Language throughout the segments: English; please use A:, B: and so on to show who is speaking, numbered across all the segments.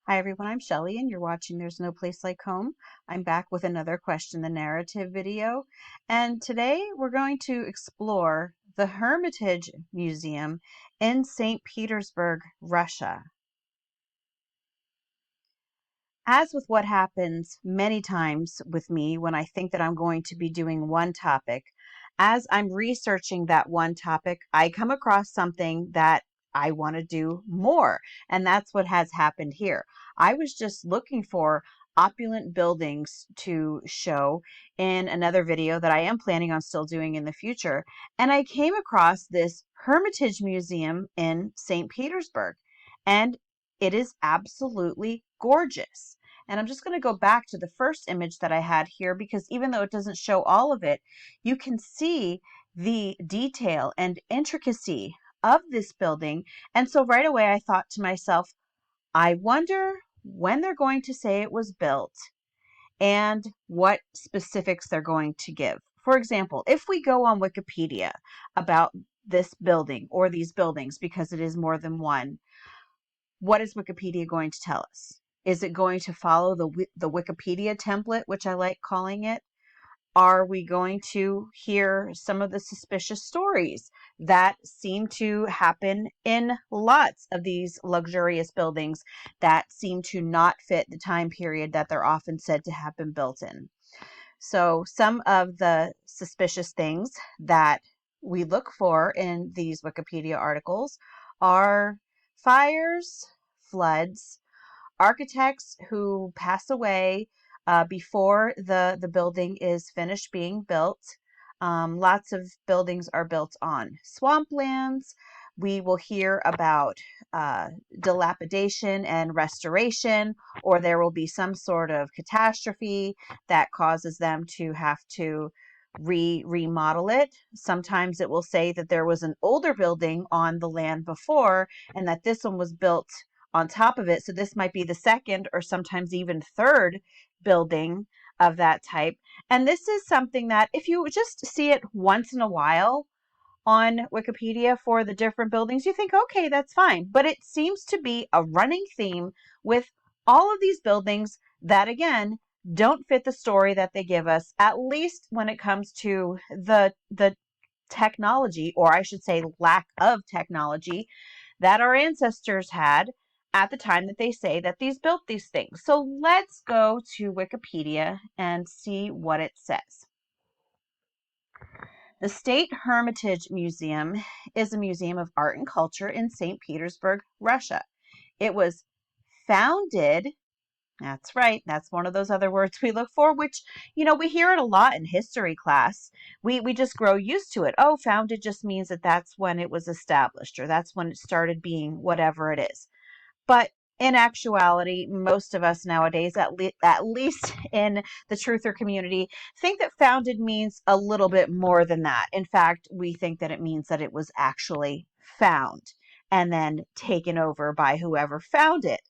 A: Hi everyone, I'm Shelley and you're watching There's No Place Like Home. I'm back with another Question the Narrative video, and today we're going to explore the Hermitage Museum in St. Petersburg, Russia. As with what happens many times with me when I think that I'm going to be doing one topic, as I'm researching that one topic, I come across something that I want to do more. And that's what has happened here. I was just looking for opulent buildings to show in another video that I am planning on still doing in the future. And I came across this Hermitage Museum in St. Petersburg. And it is absolutely gorgeous. And I'm just going to go back to the first image that I had here because even though it doesn't show all of it, you can see the detail and intricacy of this building. And so right away I thought to myself, I wonder when they're going to say it was built and what specifics they're going to give. For example, if we go on Wikipedia about this building or these buildings, because it is more than one, what is Wikipedia going to tell us? Is it going to follow the Wikipedia template, which I like calling it? Are we going to hear some of the suspicious stories that seem to happen in lots of these luxurious buildings that seem to not fit the time period that they're often said to have been built in? So some of the suspicious things that we look for in these Wikipedia articles are fires, floods, architects who pass away before the building is finished being built. Lots of buildings are built on swamplands. We will hear about dilapidation and restoration, or there will be some sort of catastrophe that causes them to have to remodel it. Sometimes it will say that there was an older building on the land before and that this one was built on top of it. So this might be the second or sometimes even third building of that type. And this is something that if you just see it once in a while on Wikipedia for the different buildings, you think, okay, that's fine. But it seems to be a running theme with all of these buildings that, again, don't fit the story that they give us, at least when it comes to the technology, or I should say lack of technology, that our ancestors had at the time that they say that these built these things. So let's go to Wikipedia and see what it says. The State Hermitage Museum is a museum of art and culture in St. Petersburg, Russia. It was founded, that's right, that's one of those other words we look for, which, we hear it a lot in history class. We just grow used to it. Oh, founded just means that that's when it was established, or that's when it started being whatever it is. But in actuality, most of us nowadays, at least in the truther community, think that founded means a little bit more than that. In fact, we think that it means that it was actually found and then taken over by whoever found it.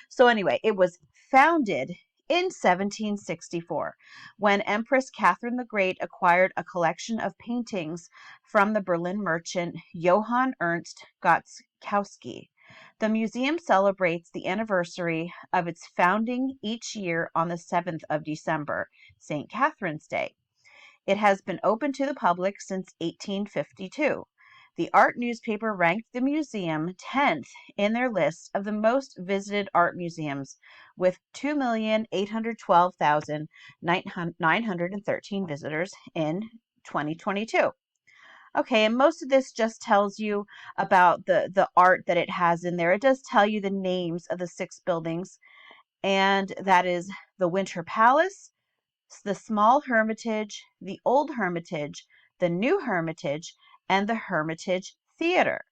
A: So anyway, it was founded in 1764 when Empress Catherine the Great acquired a collection of paintings from the Berlin merchant Johann Ernst Gotskowski. The museum celebrates the anniversary of its founding each year on the 7th of December, St. Catherine's Day. It has been open to the public since 1852. The art newspaper ranked the museum 10th in their list of the most visited art museums with 2,812,913 visitors in 2022. Okay, and most of this just tells you about the art that it has in there. It does tell you the names of the 6 buildings, and that is the Winter Palace, the Small Hermitage, the Old Hermitage, the New Hermitage, and the Hermitage Theater.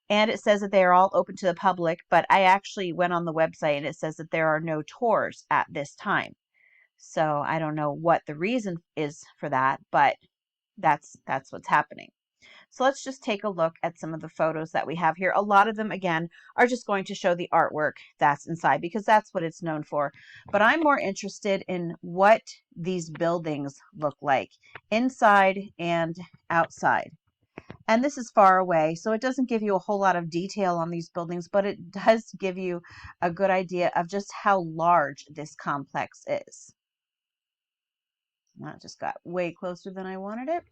A: And it says that they are all open to the public, but I actually went on the website and it says that there are no tours at this time. So I don't know what the reason is for that, but that's what's happening. So let's just take a look at some of the photos that we have here. A lot of them, again, are just going to show the artwork that's inside because that's what it's known for. But I'm more interested in what these buildings look like inside and outside. And this is far away, so it doesn't give you a whole lot of detail on these buildings, but it does give you a good idea of just how large this complex is. That just got way closer than I wanted it.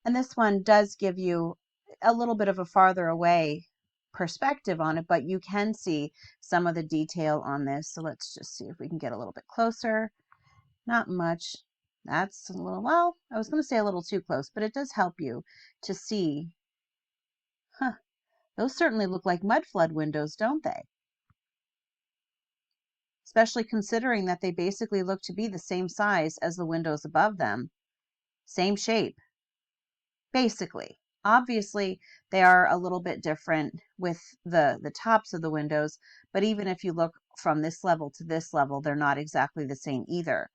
A: And this one does give you a little bit of a farther away perspective on it, but you can see some of the detail on this. So let's just see if we can get a little bit closer. Not much. That's a little, well, I was going to say a little too close, but it does help you to see. Huh, those certainly look like mudflood windows, don't they? Especially considering that they basically look to be the same size as the windows above them. Same shape, basically. Obviously, they are a little bit different with the tops of the windows, but even if you look from this level to this level, they're not exactly the same either.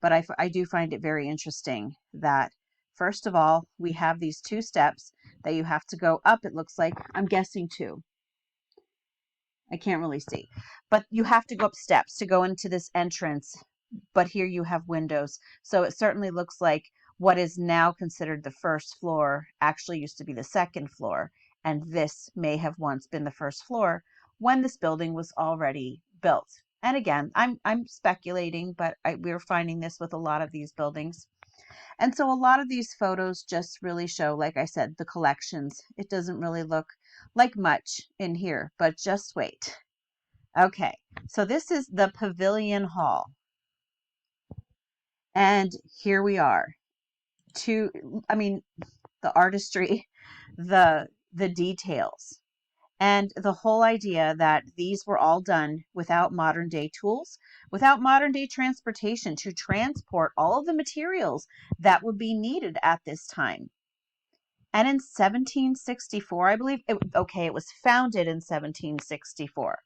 A: But I do find it very interesting that, first of all, we have these two steps that you have to go up, it looks like. I'm guessing two. I can't really see. But you have to go up steps to go into this entrance. But here you have windows. So it certainly looks like what is now considered the first floor actually used to be the second floor. And this may have once been the first floor when this building was already built. And again, I'm speculating, but we're finding this with a lot of these buildings. And so a lot of these photos just really show, like I said, the collections. It doesn't really look like much in here, but just wait. Okay, so this is the Pavilion Hall. And here we are. The artistry, the details, and the whole idea that these were all done without modern day tools, without modern day transportation to transport all of the materials that would be needed at this time. And in 1764, I believe, it was founded in 1764.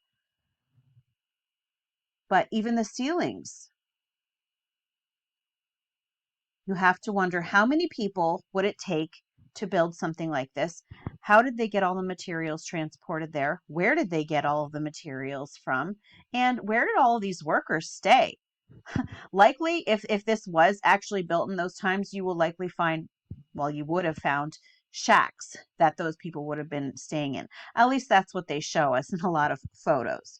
A: But even the ceilings, you have to wonder, how many people would it take to build something like this? How did they get all the materials transported there? Where did they get all of the materials from? And where did all of these workers stay? Likely, if this was actually built in those times, you will likely find, well, you would have found shacks that those people would have been staying in. At least that's what they show us in a lot of photos.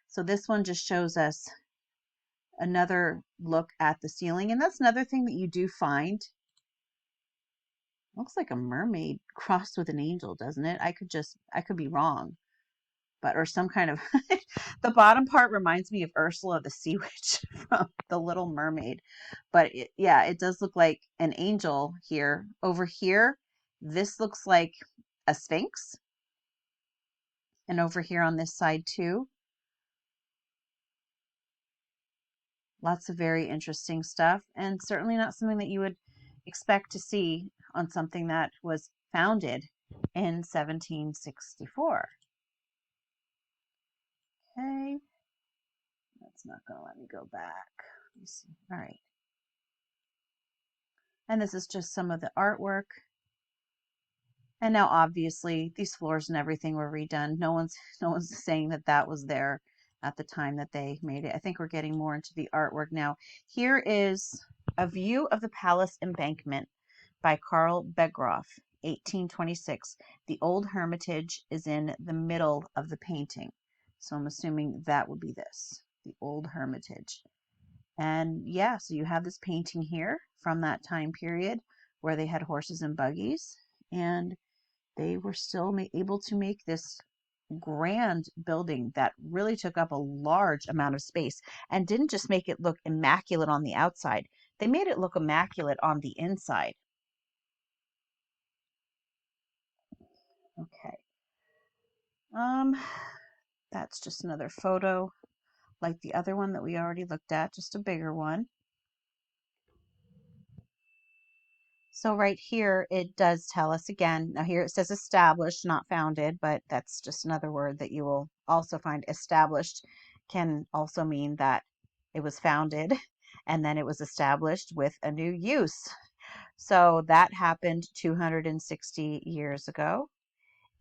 A: So this one just shows us another look at the ceiling. And that's another thing that you do find. Looks like a mermaid crossed with an angel, doesn't it? I could be wrong. But, or some kind of, the bottom part reminds me of Ursula the Sea Witch from The Little Mermaid. But yeah, it does look like an angel here. Over here, this looks like a sphinx. And over here on this side too. Lots of very interesting stuff, and certainly not something that you would expect to see on something that was founded in 1764. Okay, that's not going to let me go back. Let me see. All right. And this is just some of the artwork. And now obviously these floors and everything were redone. No one's saying that that was there at the time that they made it. I think we're getting more into the artwork now. Here is a view of the Palace Embankment by Carl Begroff, 1826. The old Hermitage is in the middle of the painting. So I'm assuming that would be this, the old Hermitage. And yeah, so you have this painting here from that time period where they had horses and buggies, and they were still able to make this grand building that really took up a large amount of space and didn't just make it look immaculate on the outside. They made it look immaculate on the inside. Okay. That's just another photo like the other one that we already looked at, just a bigger one. So right here, it does tell us again. Now here it says established, not founded, but that's just another word that you will also find. Established can also mean that it was founded and then it was established with a new use. So that happened 260 years ago.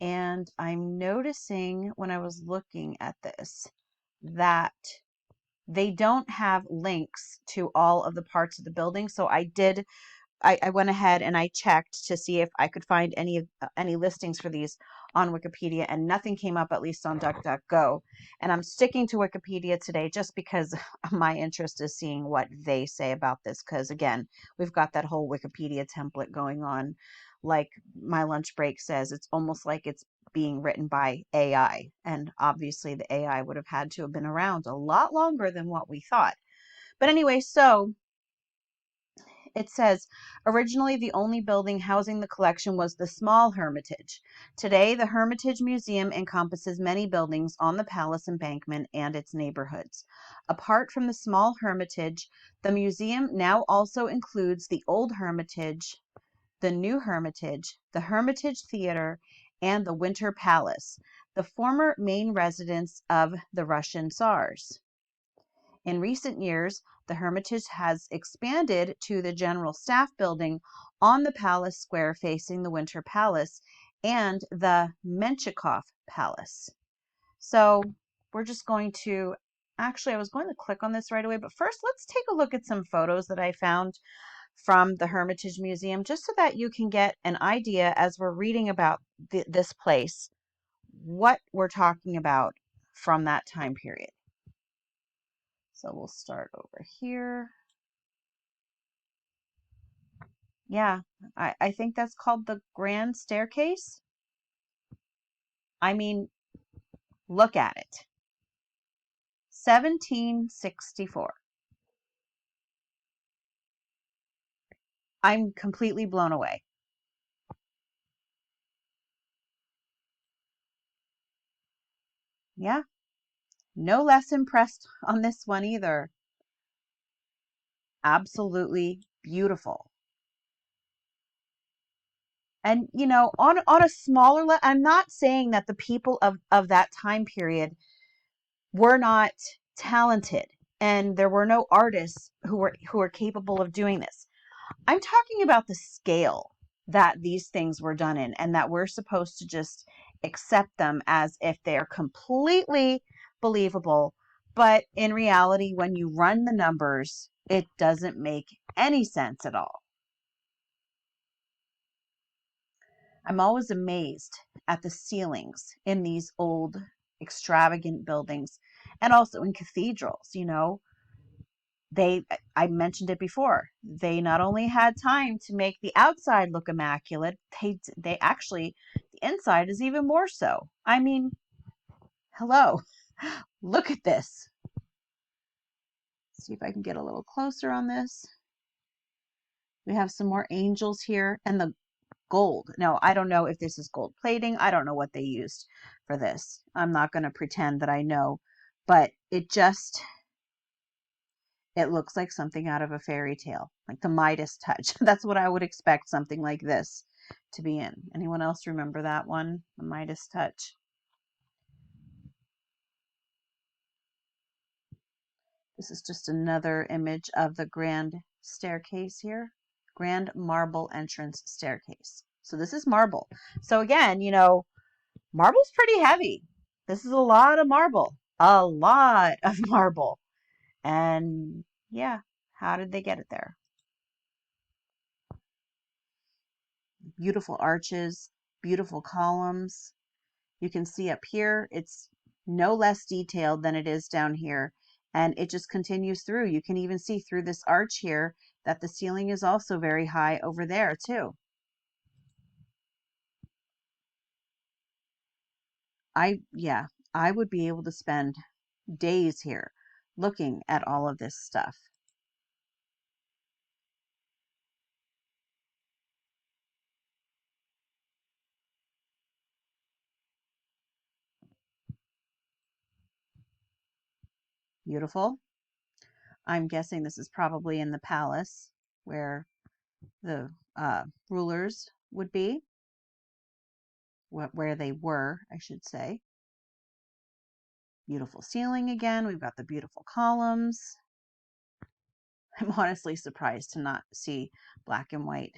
A: And I'm noticing when I was looking at this that they don't have links to all of the parts of the building. So I did I went ahead and I checked to see if I could find any listings for these on Wikipedia, and nothing came up, at least on DuckDuckGo. And I'm sticking to Wikipedia today just because my interest is seeing what they say about this. Because again, we've got that whole Wikipedia template going on. Like my lunch break says, it's almost like it's being written by AI. And obviously, the AI would have had to have been around a lot longer than what we thought. But anyway, so it says, originally the only building housing the collection was the small Hermitage. Today, the Hermitage Museum encompasses many buildings on the palace embankment and its neighborhoods. Apart from the small Hermitage, the museum now also includes the old Hermitage, the new Hermitage, the Hermitage Theater, and the Winter Palace, the former main residence of the Russian Tsars. In recent years, the Hermitage has expanded to the General Staff Building on the Palace Square facing the Winter Palace and the Menshikov Palace. So we're just going to, actually, I was going to click on this right away, but first let's take a look at some photos that I found from the Hermitage Museum, just so that you can get an idea as we're reading about this place, what we're talking about from that time period. So we'll start over here. Yeah, I think that's called the Grand Staircase. I mean, look at it. 1764. I'm completely blown away. Yeah, no less impressed on this one either. Absolutely beautiful. And on a smaller level, I'm not saying that the people of that time period were not talented and there were no artists who were capable of doing this. I'm talking about the scale that these things were done in, and that we're supposed to just accept them as if they're completely believable. But in reality, when you run the numbers, it doesn't make any sense at all. I'm always amazed at the ceilings in these old, extravagant buildings, and also in cathedrals. I mentioned it before, they not only had time to make the outside look immaculate, they actually, the inside is even more so. I mean, hello. Look at this. See if I can get a little closer on this. We have some more angels here, and the gold. Now, I don't know if this is gold plating. I don't know what they used for this. I'm not going to pretend that I know, but it looks like something out of a fairy tale, like the Midas touch. That's what I would expect something like this to be in. Anyone else remember that one? The Midas touch. This is just another image of the grand staircase here. Grand marble entrance staircase. So this is marble. So again, marble's pretty heavy. This is a lot of marble. A lot of marble. And yeah, how did they get it there? Beautiful arches, beautiful columns. You can see up here, it's no less detailed than it is down here. And it just continues through. You can even see through this arch here that the ceiling is also very high over there too. Yeah, I would be able to spend days here looking at all of this stuff. Beautiful. I'm guessing this is probably in the palace where the rulers would be, where they were, I should say. Beautiful ceiling again. We've got the beautiful columns. I'm honestly surprised to not see black and white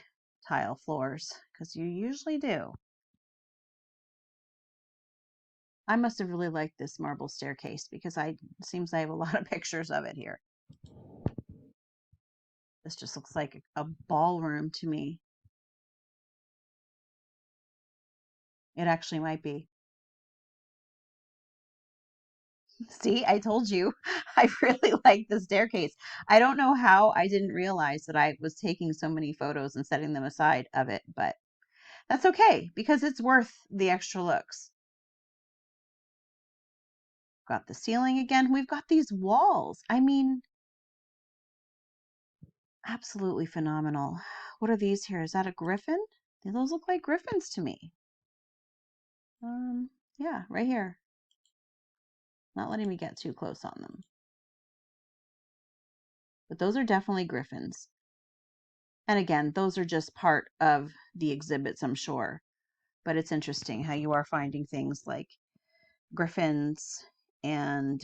A: tile floors, because you usually do. I must have really liked this marble staircase because it seems I have a lot of pictures of it here. This just looks like a ballroom to me. It actually might be. See, I told you. I really like the staircase. I don't know how I didn't realize that I was taking so many photos and setting them aside of it, but that's okay because it's worth the extra looks. Got the ceiling again. We've got these walls. I mean, absolutely phenomenal. What are these here? Is that a griffin? Those look like griffins to me. Yeah, right here. Not letting me get too close on them. But those are definitely griffins. And again, those are just part of the exhibits, I'm sure. But it's interesting how you are finding things like griffins and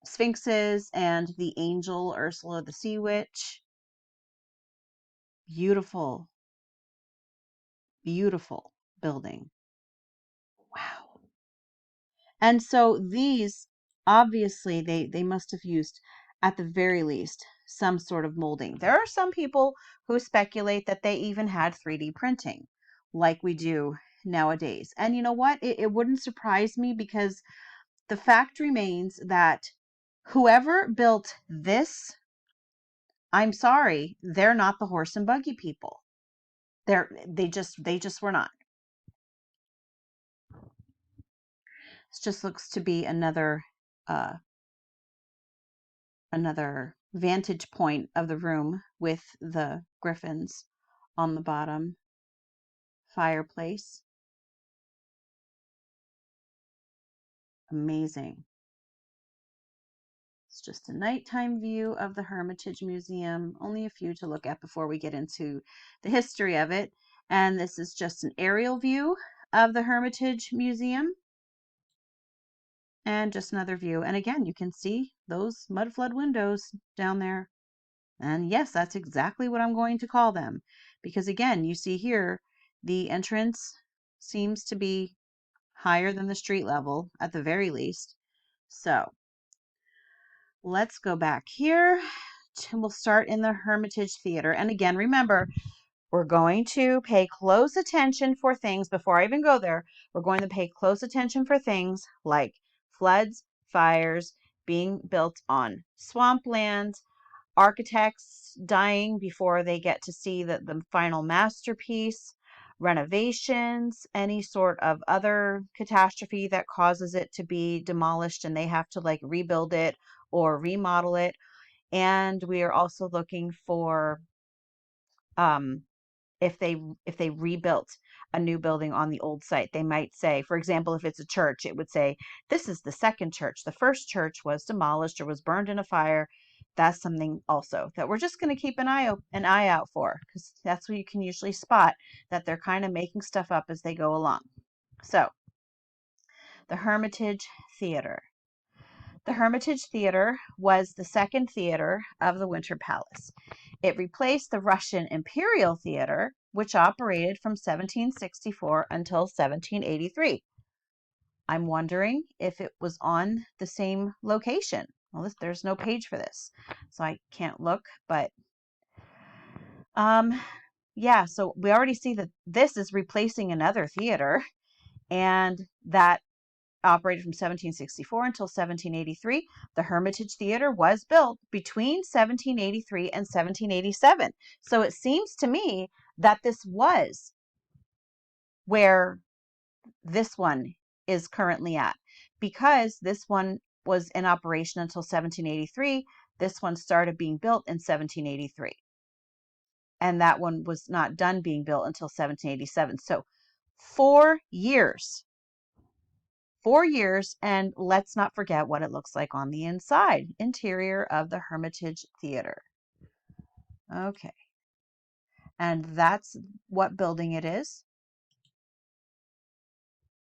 A: sphinxes and the angel Ursula the Sea Witch. Beautiful, beautiful building. Wow. And so these, obviously, they must have used, at the very least, some sort of molding. There are some people who speculate that they even had 3D printing, like we do nowadays. And you know what? It wouldn't surprise me because the fact remains that whoever built this, I'm sorry, they're not the horse and buggy people. They just were not. This just looks to be uh, another vantage point of the room with the griffins on the bottom. Fireplace. Amazing. It's just a nighttime view of the Hermitage Museum. Only a few to look at before we get into the history of it. And this is just an aerial view of the Hermitage Museum. And just another view. And again, you can see those mud flood windows down there. And yes, that's exactly what I'm going to call them. Because again, you see here, the entrance seems to be higher than the street level at the very least. So let's go back here. We'll start in the Hermitage Theater. And again, remember, we're going to pay close attention for things before I even go there. We're going to pay close attention for things like floods, fires, being built on swampland, architects dying before they get to see the final masterpiece, renovations, any sort of other catastrophe that causes it to be demolished and they have to like rebuild it or remodel it. And we are also looking for um, if they rebuilt a new building on the old site. They might say, for example, if it's a church, it would say this is the second church. The first church was demolished or was burned in a fire. That's something also that we're just going to keep an eye out for, because that's where you can usually spot that they're kind of making stuff up as they go along. So the Hermitage Theater. The Hermitage Theater was the second theater of the Winter Palace. It replaced the Russian Imperial Theater, which operated from 1764 until 1783. I'm wondering if it was on the same location. Well, there's no page for this, so I can't look, but yeah, so we already see that this is replacing another theater, and that operated from 1764 until 1783. The Hermitage Theater was built between 1783 and 1787. So it seems to me that this was where this one is currently at, because this one was in operation until 1783. This one started being built in 1783. And that one was not done being built until 1787. So 4 years. 4 years, and let's not forget what it looks like on the interior of the Hermitage Theater. Okay, and that's what building it is.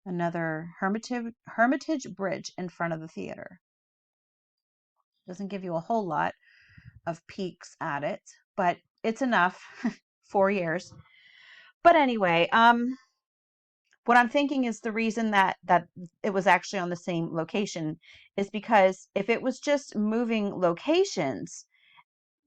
A: Another Hermitage Bridge in front of the theater. Doesn't give you a whole lot of peeks at it, but it's enough. 4 years. But anyway, what I'm thinking is the reason that it was actually on the same location is because if it was just moving locations,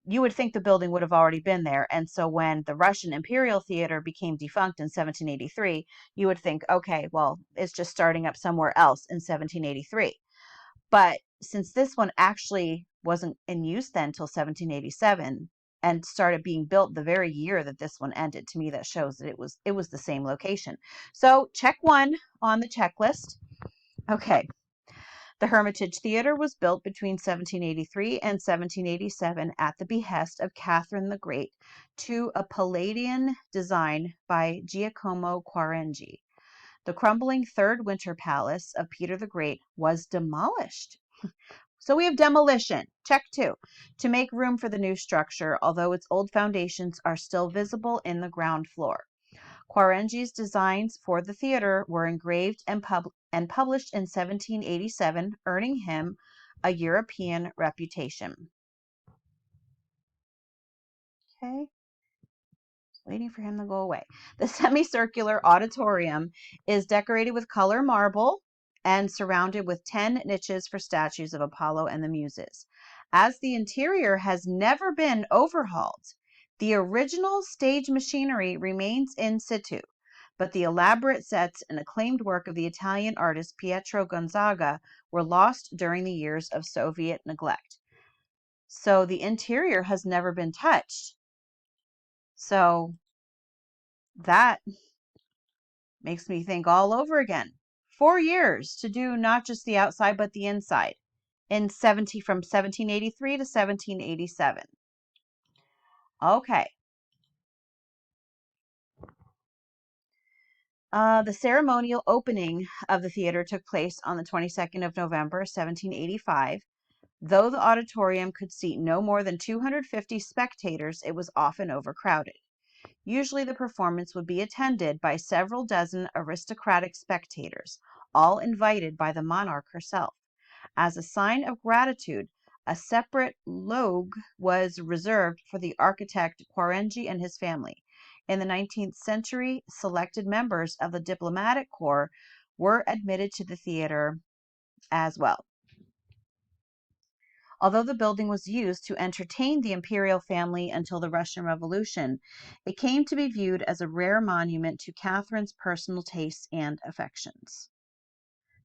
A: you would think the building would have already been there. And so when the Russian Imperial Theater became defunct in 1783, you would think, okay, well, it's just starting up somewhere else in 1783. But since this one actually wasn't in use then until 1787 and started being built the very year that this one ended, to me that shows that it was the same location. So check one on the checklist. Okay. The Hermitage Theater was built between 1783 and 1787 at the behest of Catherine the Great to a Palladian design by Giacomo Quarengi. The crumbling Third Winter Palace of Peter the Great was demolished. So we have demolition, check two, to make room for the new structure, although its old foundations are still visible in the ground floor. Quarengi's designs for the theater were engraved and published in 1787, earning him a European reputation. Okay, waiting for him to go away. The semicircular auditorium is decorated with color marble and surrounded with 10 niches for statues of Apollo and the Muses. As the interior has never been overhauled, the original stage machinery remains in situ, but the elaborate sets and acclaimed work of the Italian artist Pietro Gonzaga were lost during the years of Soviet neglect. So the interior has never been touched. So that makes me think all over again. 4 years to do not just the outside, but the inside from 1783 to 1787. Okay. The ceremonial opening of the theater took place on the 22nd of November, 1785. Though the auditorium could seat no more than 250 spectators, it was often overcrowded. Usually the performance would be attended by several dozen aristocratic spectators, all invited by the monarch herself. As a sign of gratitude, a separate loge was reserved for the architect Quarengi and his family. In the 19th century, selected members of the diplomatic corps were admitted to the theater as well. Although the building was used to entertain the imperial family until the Russian Revolution, it came to be viewed as a rare monument to Catherine's personal tastes and affections.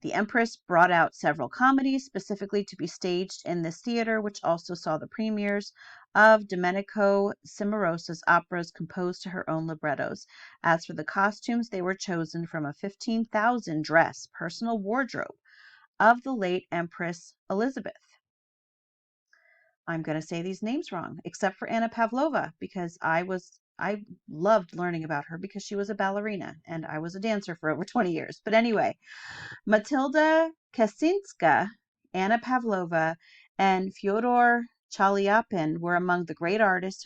A: The Empress brought out several comedies specifically to be staged in this theater, which also saw the premieres of Domenico Cimarosa's operas composed to her own librettos. As for the costumes, they were chosen from a 15,000 dress personal wardrobe of the late Empress Elizabeth. I'm going to say these names wrong, except for Anna Pavlova, because I loved learning about her because she was a ballerina and I was a dancer for over 20 years. But anyway, Matilda Kaczynska, Anna Pavlova, and Fyodor Chaliapin were among the great artists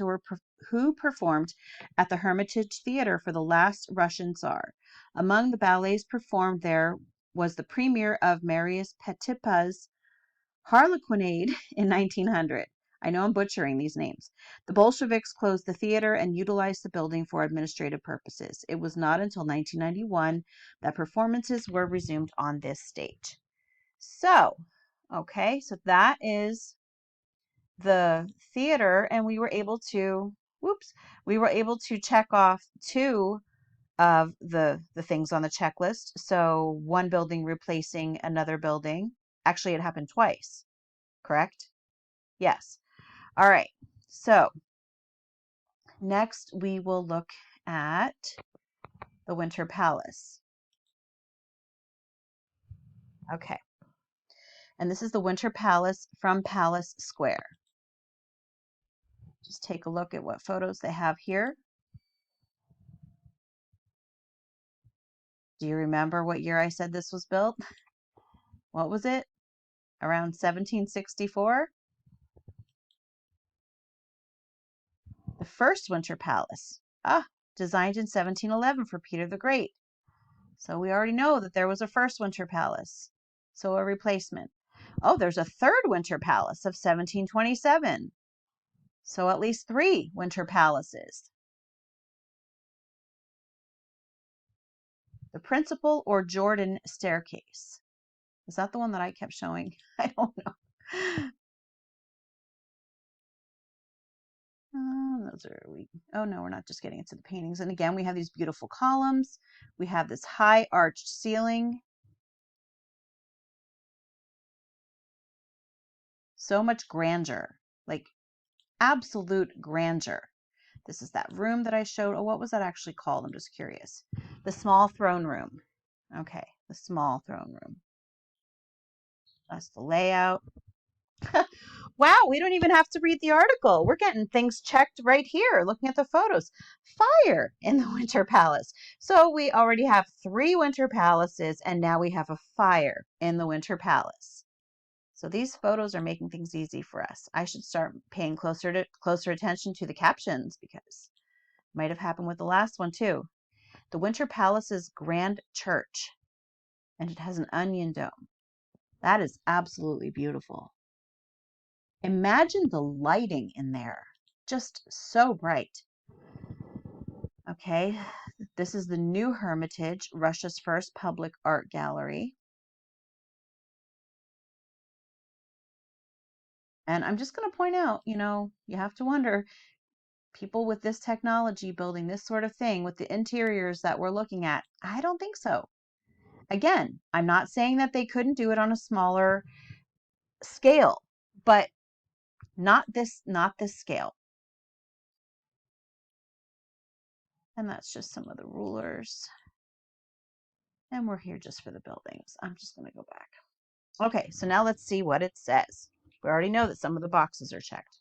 A: who performed at the Hermitage Theater for the last Russian Tsar. Among the ballets performed there was the premiere of Marius Petipa's Harlequinade in 1900. I know I'm butchering these names. The Bolsheviks closed the theater and utilized the building for administrative purposes. It was not until 1991 that performances were resumed on this stage. So, okay, so that is the theater, and we were able to, check off two of the things on the checklist. So one building replacing another building. Actually, it happened twice, correct? Yes. All right. So next we will look at the Winter Palace. Okay. And this is the Winter Palace from Palace Square. Just take a look at what photos they have here. Do you remember what year I said this was built? What was it? Around 1764? The first Winter Palace. Designed in 1711 for Peter the Great. So we already know that there was a first Winter Palace. So a replacement. Oh, there's a third Winter Palace of 1727. So at least 3 Winter Palaces. The Principal or Jordan Staircase. Is that the one that I kept showing? I don't know. those are we. Oh no, we're not just getting into the paintings. And again, we have these beautiful columns. We have this high arched ceiling. So much grandeur, like absolute grandeur. This is that room that I showed. Oh, what was that actually called? I'm just curious. The small throne room. Okay, the small throne room. That's the layout. Wow, we don't even have to read the article. We're getting things checked right here, looking at the photos. Fire in the Winter Palace. So we already have 3 Winter Palaces, and now we have a fire in the Winter Palace. So these photos are making things easy for us. I should start paying closer attention to the captions because it might have happened with the last one too. The Winter Palace's Grand Church, and it has an onion dome. That is absolutely beautiful. Imagine the lighting in there, just so bright. Okay, this is the new Hermitage, Russia's first public art gallery. And I'm just going to point out, you have to wonder, people with this technology building this sort of thing with the interiors that we're looking at, I don't think so. Again, I'm not saying that they couldn't do it on a smaller scale, but not this scale. And that's just some of the rulers. And we're here just for the buildings. I'm just going to go back. Okay, so now let's see what it says. We already know that some of the boxes are checked.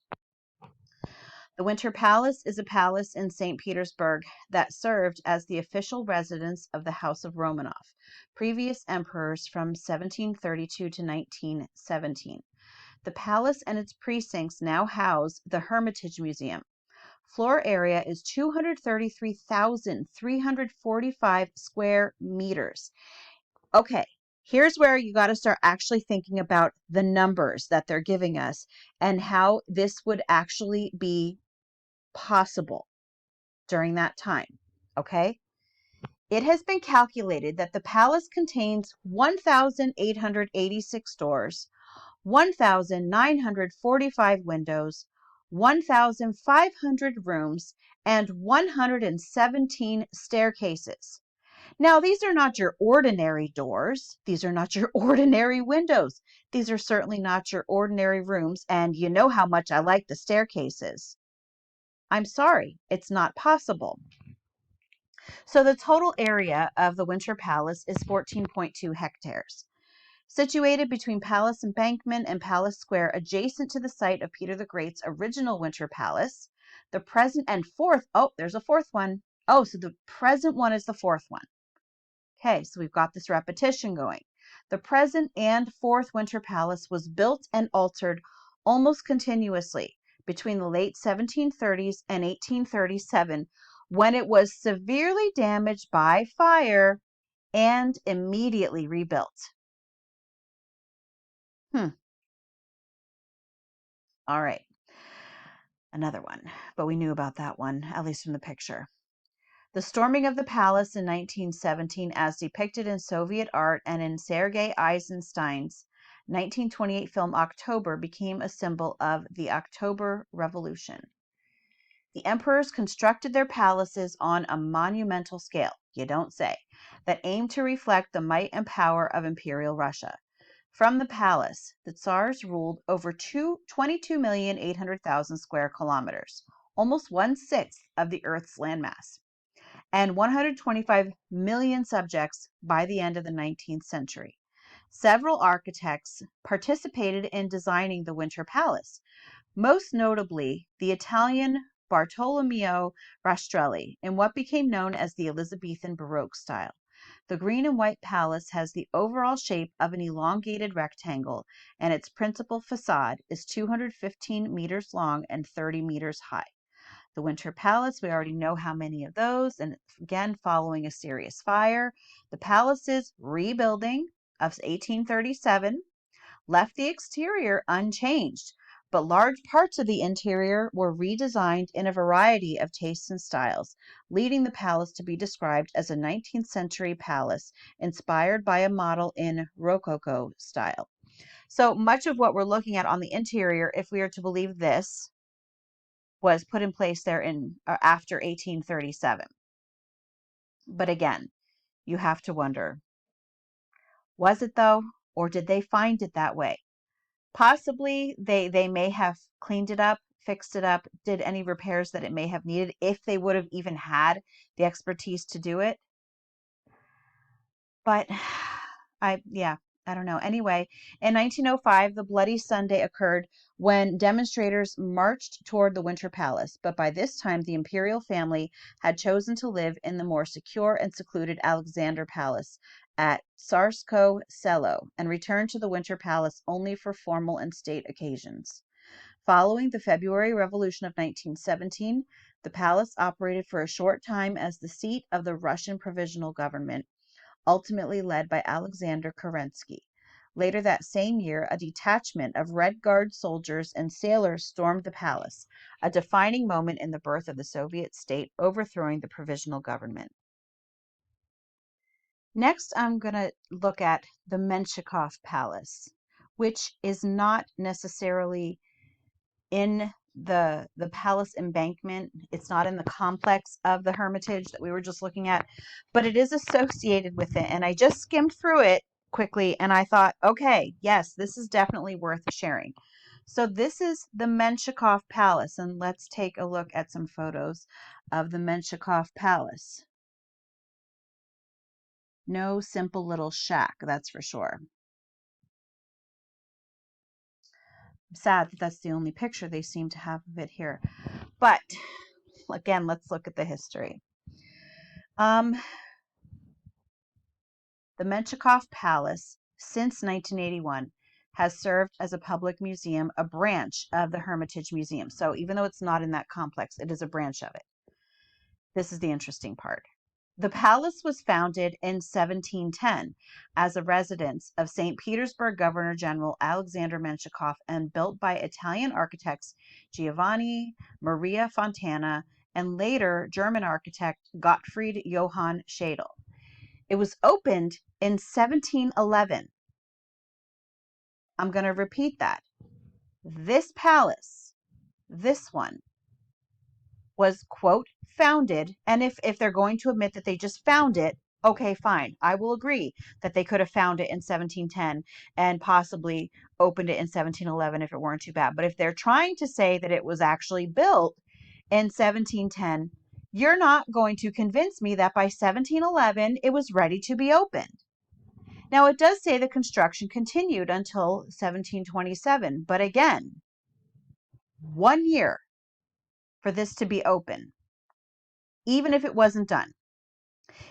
A: The Winter Palace is a palace in St. Petersburg that served as the official residence of the House of Romanov, previous emperors from 1732 to 1917. The palace and its precincts now house the Hermitage Museum. Floor area is 233,345 square meters. Okay, here's where you got to start actually thinking about the numbers that they're giving us and how this would actually be possible during that time. Okay, it has been calculated that the palace contains 1,886 doors, 1,945 windows, 1,500 rooms, and 117 staircases. Now, these are not your ordinary doors. These are not your ordinary windows. These are certainly not your ordinary rooms, and you know how much I like the staircases. I'm sorry, it's not possible. So the total area of the Winter Palace is 14.2 hectares. Situated between Palace Embankment and Palace Square, adjacent to the site of Peter the Great's original Winter Palace, the present and fourth, oh, there's a fourth one. Oh, so the present one is the fourth one. Okay, so we've got this repetition going. The present and fourth Winter Palace was built and altered almost continuously between the late 1730s and 1837, when it was severely damaged by fire and immediately rebuilt. All right. Another one, but we knew about that one, at least from the picture. The storming of the palace in 1917, as depicted in Soviet art and in Sergei Eisenstein's 1928 film October, became a symbol of the October Revolution. The emperors constructed their palaces on a monumental scale, you don't say, that aimed to reflect the might and power of Imperial Russia. From the palace, the Tsars ruled over 22,800,000 square kilometers, almost 1/6 of the Earth's landmass, and 125 million subjects by the end of the 19th century. Several architects participated in designing the Winter Palace, most notably the Italian Bartolomeo Rastrelli, in what became known as the Elizabethan Baroque style. The green and white palace has the overall shape of an elongated rectangle, and its principal facade is 215 meters long and 30 meters high. The Winter Palace, we already know how many of those, and again, following a serious fire. The palace's rebuilding of 1837 left the exterior unchanged, but large parts of the interior were redesigned in a variety of tastes and styles, leading the palace to be described as a 19th century palace inspired by a model in Rococo style. So much of what we're looking at on the interior, if we are to believe this, was put in place there in after 1837. But again, you have to wonder, was it though, or did they find it that way? Possibly they may have cleaned it up, fixed it up, did any repairs that it may have needed if they would have even had the expertise to do it. But I don't know. Anyway, in 1905, the Bloody Sunday occurred when demonstrators marched toward the Winter Palace. But by this time, the imperial family had chosen to live in the more secure and secluded Alexander Palace at Tsarskoe Selo and returned to the Winter Palace only for formal and state occasions. Following the February Revolution of 1917, the palace operated for a short time as the seat of the Russian Provisional Government, ultimately led by Alexander Kerensky. Later that same year, a detachment of Red Guard soldiers and sailors stormed the palace, a defining moment in the birth of the Soviet state, overthrowing the provisional government. Next, I'm going to look at the Menshikov Palace, which is not necessarily in the palace embankment. It's not in the complex of the Hermitage that we were just looking at, but it is associated with it. And I just skimmed through it quickly and I thought, okay, yes, this is definitely worth sharing. So this is the Menshikov Palace, and let's take a look at some photos of the Menshikov Palace. No simple little shack, that's for sure. I'm sad that that's the only picture they seem to have of it here. But again, let's look at the history. The Menshikov Palace, since 1981, has served as a public museum, a branch of the Hermitage Museum. So even though it's not in that complex, it is a branch of it. This is the interesting part. The palace was founded in 1710 as a residence of St. Petersburg Governor General Alexander Menshikov and built by Italian architects Giovanni Maria Fontana and later German architect Gottfried Johann Schadl. It was opened in 1711. I'm going to repeat that. This palace, this one, was, quote, founded. And if they're going to admit that they just found it, okay, fine. I will agree that they could have found it in 1710 and possibly opened it in 1711 if it weren't too bad. But if they're trying to say that it was actually built in 1710, you're not going to convince me that by 1711 it was ready to be opened. Now, it does say the construction continued until 1727, but again, 1 year for this to be open, even if it wasn't done.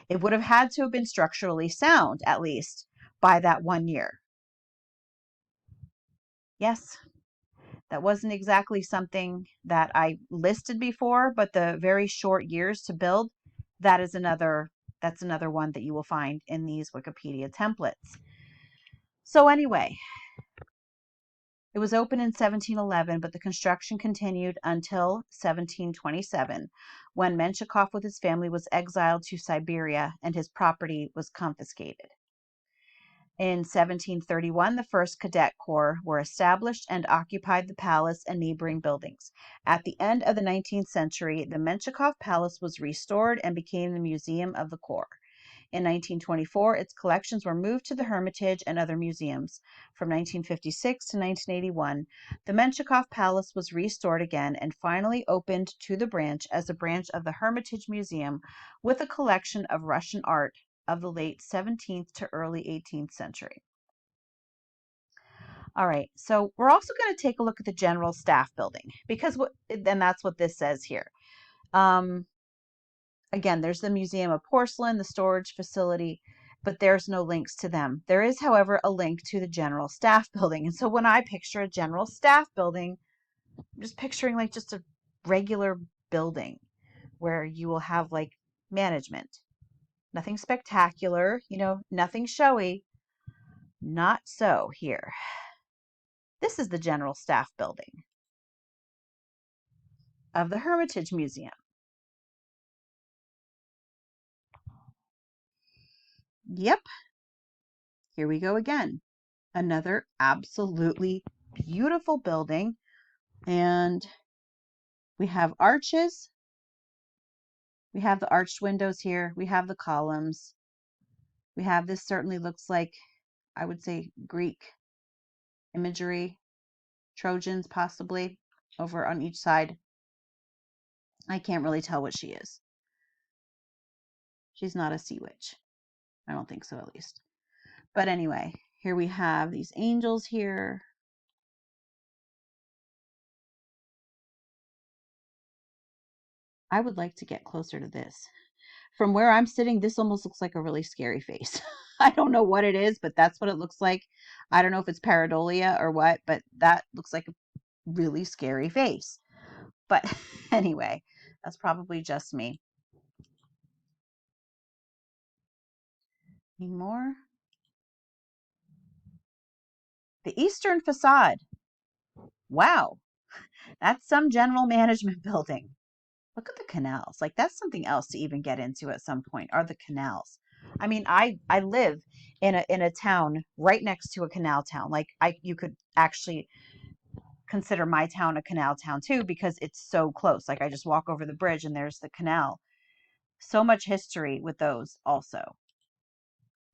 A: It would have had to have been structurally sound, at least, by that 1 year. Yes, that wasn't exactly something that I listed before, but the very short years to build, that's another one that you will find in these Wikipedia templates. So anyway, it was opened in 1711, but the construction continued until 1727, when Menshikov with his family was exiled to Siberia and his property was confiscated. In 1731, the 1st Cadet Corps were established and occupied the palace and neighboring buildings. At the end of the 19th century, the Menshikov Palace was restored and became the Museum of the Corps. In 1924, its collections were moved to the Hermitage and other museums. From 1956 to 1981, the Menshikov Palace was restored again and finally opened to the branch as a branch of the Hermitage Museum with a collection of Russian art of the late 17th to early 18th century. All right, so we're also going to take a look at the General Staff Building because that's what this says here. Again, there's the Museum of Porcelain, the storage facility, but there's no links to them. There is, however, a link to the General Staff Building. And so when I picture a General Staff Building, I'm just picturing like just a regular building where you will have like management. Nothing spectacular, nothing showy. Not so here. This is the General Staff Building of the Hermitage Museum. Yep. Here we go again. Another absolutely beautiful building. And We have arches. We have the arched windows here. We have the columns. We have this certainly looks like, I would say, Greek imagery, Trojans possibly over on each side. I can't really tell what she is. She's not a sea witch. I don't think so, at least. But anyway, here we have these angels here. I would like to get closer to this. From where I'm sitting, this almost looks like a really scary face. I don't know what it is, but that's what it looks like. I don't know if it's pareidolia or what, but that looks like a really scary face. But anyway, that's probably just me. Any more? The eastern facade. Wow, that's some general management building. Look at the canals. Like that's something else to even get into at some point, are the canals. I mean, I live in a town right next to a canal town. Like you could actually consider my town a canal town too because it's so close. Like I just walk over the bridge and there's the canal. So much history with those also.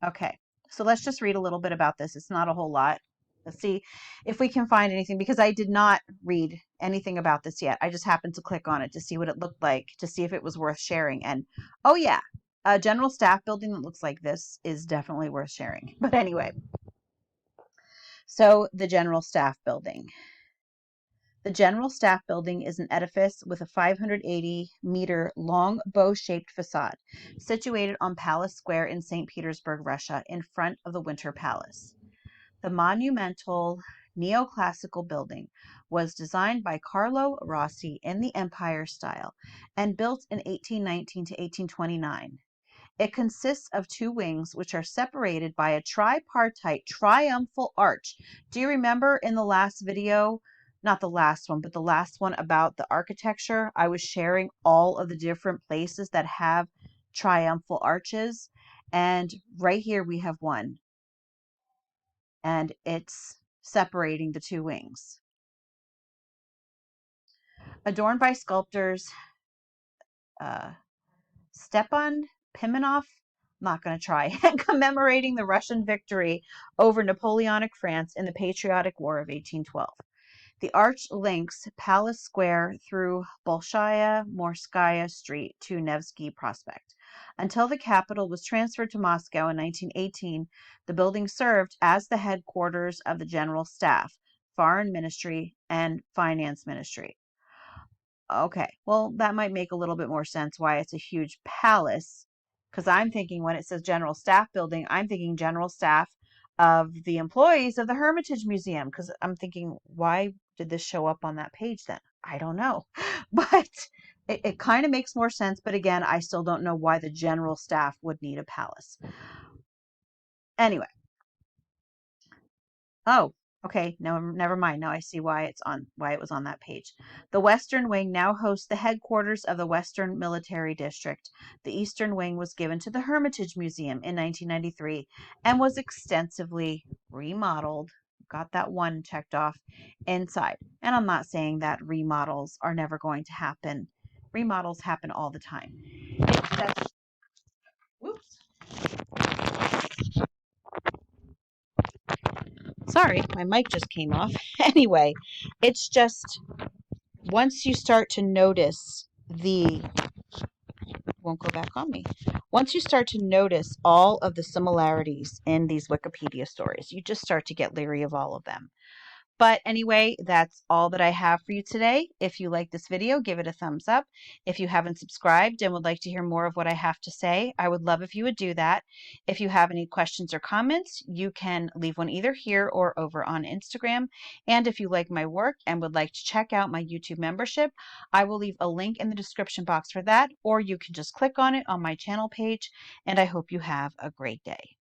A: Okay, so let's just read a little bit about this. It's not a whole lot. Let's see if we can find anything because I did not read anything about this yet. I just happened to click on it to see what it looked like, to see if it was worth sharing. And oh yeah, a general staff building that looks like this is definitely worth sharing. But anyway, so the general staff building. The General Staff Building is an edifice with a 580-meter long bow-shaped facade situated on Palace Square in St. Petersburg, Russia, in front of the Winter Palace. The monumental neoclassical building was designed by Carlo Rossi in the Empire style and built in 1819 to 1829. It consists of two wings which are separated by a tripartite triumphal arch. Do you remember in the last video, not the last one, but the last one about the architecture, I was sharing all of the different places that have triumphal arches, and right here we have one, and it's separating the two wings. Adorned by sculptors Stepan Pimenov, I'm not going to try, commemorating the Russian victory over Napoleonic France in the Patriotic War of 1812. The arch links Palace Square through Bolshaya Morskaya Street to Nevsky Prospect. Until the capital was transferred to Moscow in 1918, the building served as the headquarters of the General Staff, Foreign Ministry, and Finance Ministry. Okay, well, that might make a little bit more sense why it's a huge palace. Because I'm thinking when it says General Staff Building, I'm thinking General Staff of the employees of the Hermitage Museum. Because I'm thinking, why did this show up on that page then? I don't know. But it kind of makes more sense. But again, I still don't know why the General Staff would need a palace. Anyway. Oh, okay. No, never mind. Now I see why it was on that page. The Western Wing now hosts the headquarters of the Western Military District. The Eastern Wing was given to the Hermitage Museum in 1993 and was extensively remodeled. Got that one checked off inside. And I'm not saying that remodels are never going to happen. Remodels happen all the time. It's just, whoops. Sorry, my mic just came off. Anyway, it's just once you start to notice won't go back on me. Once you start to notice all of the similarities in these Wikipedia stories, you just start to get leery of all of them. But anyway, that's all that I have for you today. If you like this video, give it a thumbs up. If you haven't subscribed and would like to hear more of what I have to say, I would love if you would do that. If you have any questions or comments, you can leave one either here or over on Instagram. And if you like my work and would like to check out my YouTube membership, I will leave a link in the description box for that, or you can just click on it on my channel page. And I hope you have a great day.